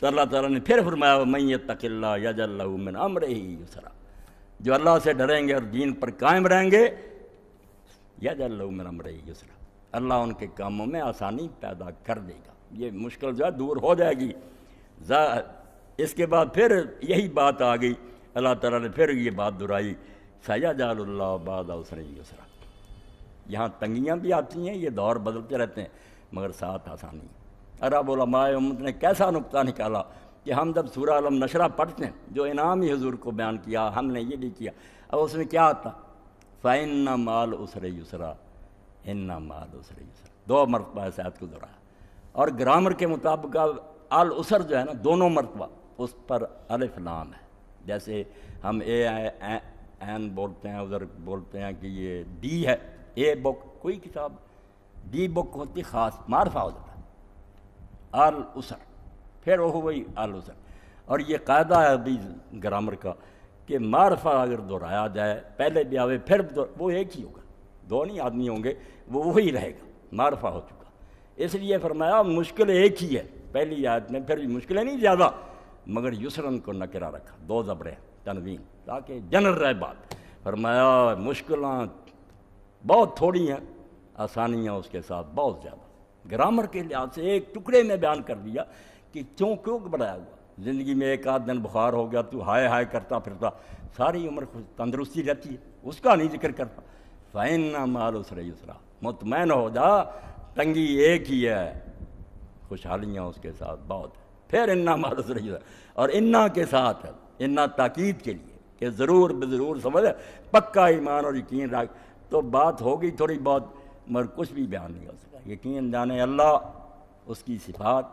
تو اللہ تعالیٰ نے پھر فرمایا وَمَن يَتَّقِ اللَّهَ يَجْعَل لَّهُ مِنْ أَمْرِهِ يُسْرًا، جو اللہ سے ڈریں گے اور دین پر قائم رہیں گے، يَجْعَل لَّهُ مِنْ أَمْرِهِ يُسْرًا، اللہ ان کے کاموں میں آسانی پیدا کر دے گا، یہ مشکل جو ہے دور ہو جائے گی۔ اس کے بعد پھر یہی بات آ گئی، اللہ تعالیٰ نے پھر یہ بات دہرائی سَيَجْعَلُ اللَّهُ بَعْدَ عُسْرٍ يُسْرًا، یہاں تنگیاں بھی آتی ہیں، یہ دور بدلتے رہتے ہیں، مگر ساتھ آسانی۔ عرب علماء امت نے کیسا نقطہ نکالا کہ ہم جب سورہ علم نشرہ پڑھتے ہیں، جو انعام ہی حضور کو بیان کیا، ہم نے یہ بھی کیا، اب اس میں کیا آتا؟ فَإِنَّ مَعَ الْعُسْرِ يُسْرًا، إِنَّ مَعَ الْعُسْرِ يُسْرًا، دو مرتبہ اس آیت کو دہرایا۔ اور گرامر کے مطابق العسر جو ہے نا، دونوں مرتبہ اس پر الف لام ہے، جیسے ہم اے این بولتے ہیں، ادھر بولتے ہیں کہ یہ ڈی ہے، اے بک کوئی کتاب، ڈی بک ہوتی خاص معرفہ ہو جاتا ہے العسر، پھر وہ وہی العسر۔ اور یہ قاعدہ ہے ابھی گرامر کا کہ معرفہ اگر دہرایا جائے، پہلے بھی آوے پھر وہ ایک ہی ہوگا، دو نہیں آدمی ہوں گے، وہ وہی رہے گا، معرفہ ہو چکا۔ اس لیے فرمایا مشکل ایک ہی ہے پہلی آیت میں، پھر بھی مشکلیں نہیں زیادہ، مگر یسرن کو نکرہ رکھا، دو زبریں تنوین، تاکہ جنرل رہے بات۔ فرمایا مشکلیں بہت تھوڑی ہیں، آسانیاں اس کے ساتھ بہت زیادہ۔ گرامر کے لحاظ سے ایک ٹکڑے میں بیان کر دیا کہ کیوں بڑھایا ہوا۔ زندگی میں ایک آدھ دن بخار ہو گیا، تو ہائے ہائے کرتا پھرتا، ساری عمر تندرستی رہتی ہے، اس کا نہیں ذکر کرتا۔ فَإِنَّ مَعَ الْعُسْرِ يُسْرًا، مطمئن ہو جا، تنگی ایک ہی ہے، خوشحالیاں اس کے ساتھ بہت ہیں۔ پھر اِنَّ مَعَ الْعُسْرِ يُسْرًا، اور اِنَّا کے ساتھ ہے، اِنَّا تاکید کے لیے کہ ضرور بضرور سمجھ، پکا ایمان اور یقین رکھ۔ تو بات ہوگی تھوڑی بہت، مگر کچھ بھی بیان نہیں ہو سکا۔ یقین جانے اللہ، اس کی صفات،